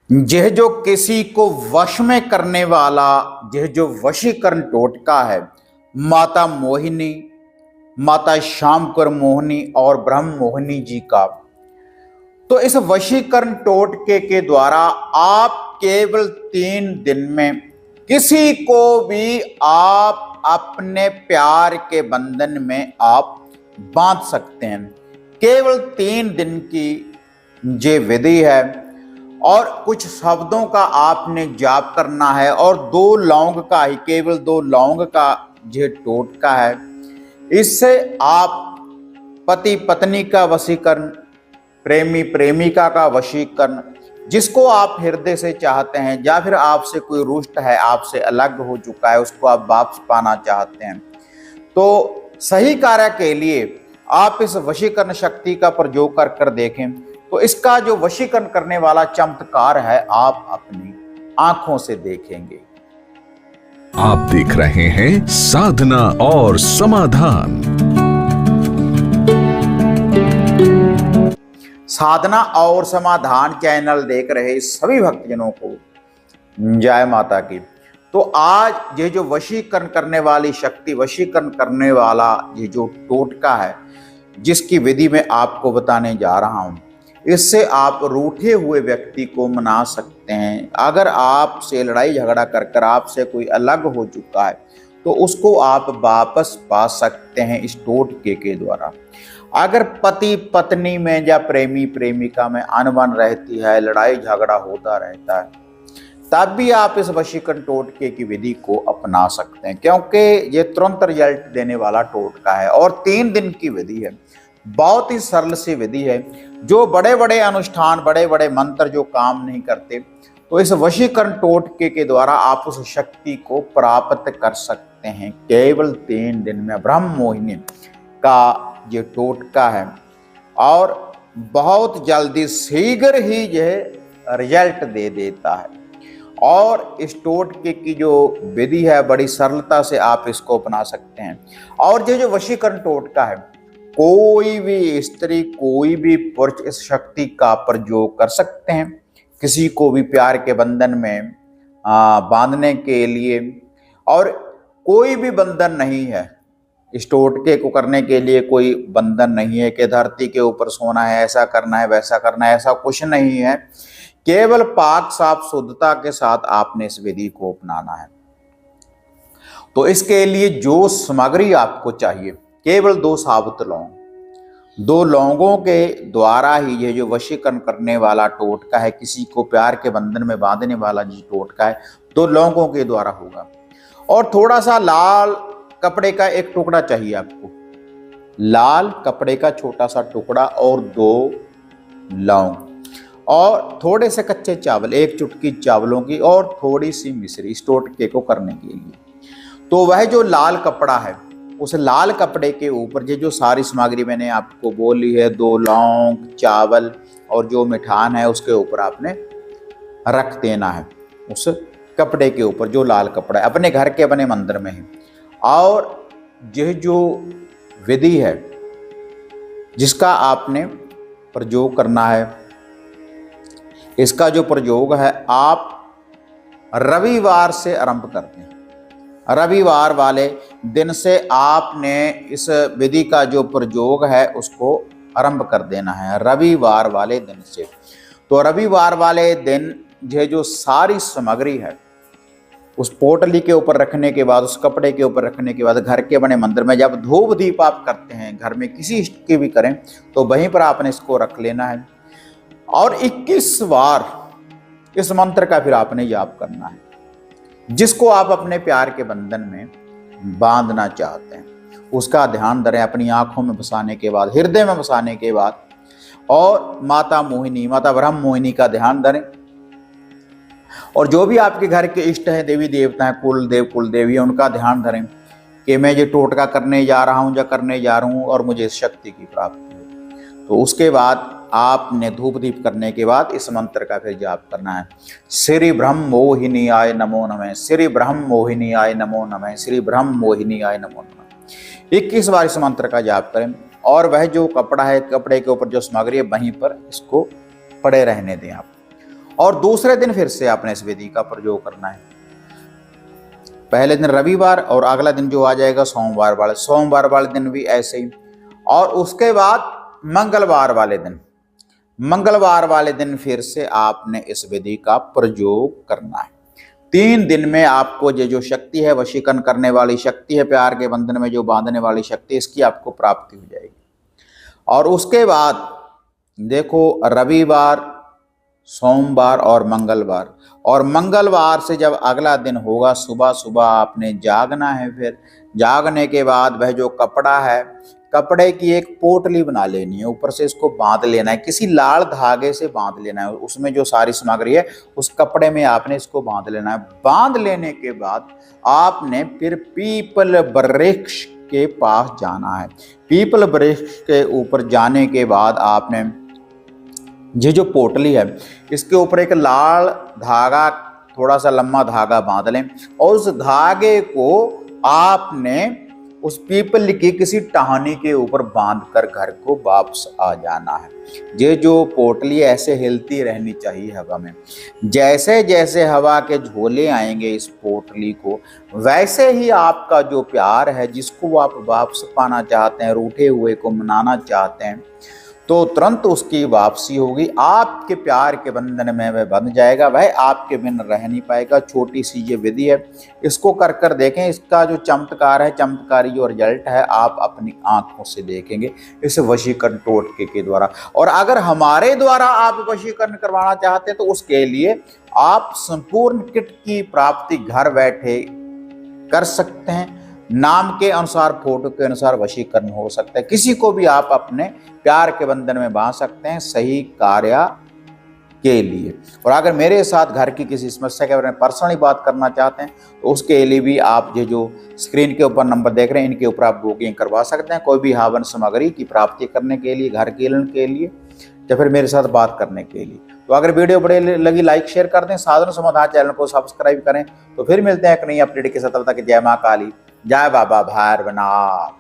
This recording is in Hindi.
यह जो किसी को वश में करने वाला यह जो वशीकरण टोटका है, माता मोहिनी, माता श्यामकर मोहिनी और ब्रह्म मोहिनी जी का। तो इस वशीकरण टोटके के द्वारा आप केवल 3 दिन में किसी को भी आप अपने प्यार के बंधन में आप बांध सकते हैं। केवल 3 दिन की ये विधि है और कुछ शब्दों का आपने जाप करना है और 2 लौंग का ही, केवल 2 लौंग का ये टोटका है। इससे आप पति पत्नी का वशीकरण, प्रेमी प्रेमिका का वशीकरण, जिसको आप हृदय से चाहते हैं या फिर आपसे कोई रुष्ट है, आपसे अलग हो चुका है, उसको आप वापस पाना चाहते हैं, तो सही कार्य के लिए आप इस वशीकरण शक्ति का प्रयोग कर देखें। तो इसका जो वशीकरण करने वाला चमत्कार है आप अपनी आंखों से देखेंगे। आप देख रहे हैं साधना और समाधान। साधना और समाधान चैनल देख रहे सभी भक्तजनों को जय माता की। तो आज ये जो वशीकरण करने वाली शक्ति, वशीकरण करने वाला ये जो टोटका है, जिसकी विधि में आपको बताने जा रहा हूं, इससे आप रूठे हुए व्यक्ति को मना सकते हैं। अगर आपसे लड़ाई झगड़ा कर आपसे कोई अलग हो चुका है तो उसको आप वापस पा सकते हैं इस टोटके के द्वारा। अगर पति पत्नी में या प्रेमी प्रेमिका में अनबन रहती है, लड़ाई झगड़ा होता रहता है, तब भी आप इस वशीकरण टोटके की विधि को अपना सकते हैं, क्योंकि ये तुरंत रिजल्ट देने वाला टोटका है और 3 दिन की विधि है। बहुत ही सरल सी विधि है। जो बड़े बड़े अनुष्ठान, बड़े बड़े मंत्र जो काम नहीं करते, तो इस वशीकरण टोटके के द्वारा आप उस शक्ति को प्राप्त कर सकते हैं केवल 3 दिन में। ब्रह्म मोहिनी का ये टोटका है और बहुत जल्दी शीघ्र ही यह रिजल्ट दे देता है। और इस टोटके की जो विधि है बड़ी सरलता से आप इसको अपना सकते हैं। और ये जो वशीकरण टोटका है, कोई भी स्त्री, कोई भी पुरुष इस शक्ति का प्रयोग कर सकते हैं किसी को भी प्यार के बंधन में बांधने के लिए। और कोई भी बंधन नहीं है, इस टोटके को करने के लिए कोई बंधन नहीं है कि धरती के ऊपर सोना है, ऐसा करना है, वैसा करना है, ऐसा कुछ नहीं है। केवल पाक साफ शुद्धता के साथ आपने इस विधि को अपनाना है। तो इसके लिए जो सामग्री आपको चाहिए, केवल 2 साबुत लौंग। 2 लौंगों के द्वारा ही ये जो वशीकरण करने वाला टोटका है, किसी को प्यार के बंधन में बांधने वाला जो टोटका है, 2 लौंगों के द्वारा होगा। और थोड़ा सा लाल कपड़े का एक टुकड़ा चाहिए आपको, लाल कपड़े का छोटा सा टुकड़ा और 2 लौंग और थोड़े से कच्चे चावल, 1 चुटकी चावलों की और थोड़ी सी मिश्री इस टोटके को करने के लिए। तो वह जो लाल कपड़ा है, उस लाल कपड़े के ऊपर ये जो सारी सामग्री मैंने आपको बोली है, 2 लौंग, चावल और जो मिठान है, उसके ऊपर आपने रख देना है। उस कपड़े के ऊपर जो लाल कपड़ा है, अपने घर के अपने मंदिर में है। और यह जो विधि है जिसका आपने प्रयोग करना है, इसका जो प्रयोग है आप रविवार से आरंभ करते हैं। रविवार वाले दिन से आपने इस विधि का जो प्रयोग है उसको आरंभ कर देना है, रविवार वाले दिन से। तो रविवार वाले दिन ये जो सारी सामग्री है उस पोटली के ऊपर रखने के बाद, उस कपड़े के ऊपर रखने के बाद, घर के बने मंदिर में जब धूप दीप आप करते हैं, घर में किसी इष्ट की भी करें, तो वहीं पर आपने इसको रख लेना है। और 21 बार इस मंत्र का फिर आपने जाप करना है, जिसको आप अपने प्यार के बंधन में बांधना चाहते हैं। उसका ध्यान धरें अपनी आंखों में बसाने के बाद, हृदय में बसाने के बाद, और माता मोहिनी, माता ब्रह्म मोहिनी का ध्यान धरें। और जो भी आपके घर के इष्ट हैं, देवी देवता हैं, कुल देव कुल देवी हैं, उनका ध्यान धरें कि मैं ये टोटका करने जा रहा हूँ या करने जा रहा हूँ और मुझे इस शक्ति की प्राप्ति हो। तो उसके बाद आपने धूप दीप करने के बाद इस मंत्र का फिर जाप करना है। श्री ब्रह्म मोहिनी आय नमो नमः, श्री ब्रह्म मोहिनी आय नमो नमः, श्री ब्रह्म मोहिनी आय नमो नमः। 21 बार इस मंत्र का जाप करें और वह जो कपड़ा है, कपड़े के ऊपर जो सामग्री है, वहीं पर इसको पड़े रहने दें आप। और दूसरे दिन फिर से आपने इस विधि का प्रयोग करना है। पहले दिन रविवार और अगला दिन जो आ जाएगा सोमवार वाले दिन भी ऐसे ही, और उसके बाद मंगलवार वाले दिन फिर से आपने इस विधि का प्रयोग करना है। 3 दिन में आपको ये जो शक्ति है, वशीकरण करने वाली शक्ति है, प्यार के बंधन में जो बांधने वाली शक्ति, इसकी आपको प्राप्ति हो जाएगी। और उसके बाद देखो रविवार, सोमवार और मंगलवार से जब अगला दिन होगा, सुबह सुबह आपने जागना है। फिर जागने के बाद वह जो कपड़ा है, कपड़े की एक पोटली बना लेनी है, ऊपर से इसको बांध लेना है, किसी लाल धागे से बांध लेना है। उसमें जो सारी सामग्री है उस कपड़े में आपने इसको बांध लेना है। बांध लेने के बाद आपने फिर पीपल वृक्ष के पास जाना है। पीपल वृक्ष के ऊपर जाने के बाद आपने ये जो पोटली है इसके ऊपर एक लाल धागा, थोड़ा सा लंबा धागा बांध लें, और उस धागे को आपने उस पीपल की किसी टहनी के ऊपर बांधकर घर को वापस आ जाना है। ये जो पोटली ऐसे हिलती रहनी चाहिए हवा में। जैसे जैसे हवा के झोले आएंगे इस पोटली को, वैसे ही आपका जो प्यार है, जिसको आप वापस पाना चाहते हैं, रूठे हुए को मनाना चाहते हैं, तो तुरंत उसकी वापसी होगी। आपके प्यार के बंधन में वह बंध जाएगा, वह आपके बिन रह नहीं पाएगा। छोटी सी ये विधि है, इसको कर कर देखें। इसका जो चमत्कार है, चमत्कारी जो रिजल्ट है, आप अपनी आंखों से देखेंगे इस वशीकरण टोटके के द्वारा। और अगर हमारे द्वारा आप वशीकरण करवाना चाहते हैं तो उसके लिए आप संपूर्ण किट की प्राप्ति घर बैठे कर सकते हैं। नाम के अनुसार, फोटो के अनुसार वशीकरण हो सकता है। किसी को भी आप अपने प्यार के बंधन में बांध सकते हैं सही कार्य के लिए। और अगर मेरे साथ घर की किसी समस्या के बारे में पर्सनली बात करना चाहते हैं तो उसके लिए भी आप ये जो स्क्रीन के ऊपर नंबर देख रहे हैं, इनके ऊपर आप बुकिंग करवा सकते हैं। कोई भी हवन सामग्री की प्राप्ति करने के लिए, घर के लिए, या फिर मेरे साथ बात करने के लिए। तो अगर वीडियो बढ़िया लगी, लाइक शेयर कर दें, साधन समाधान चैनल को सब्सक्राइब करें। तो फिर मिलते हैं एक नई अपडेट के साथ। तब तक जय मां काली, जय बाबा भैरवनाथ।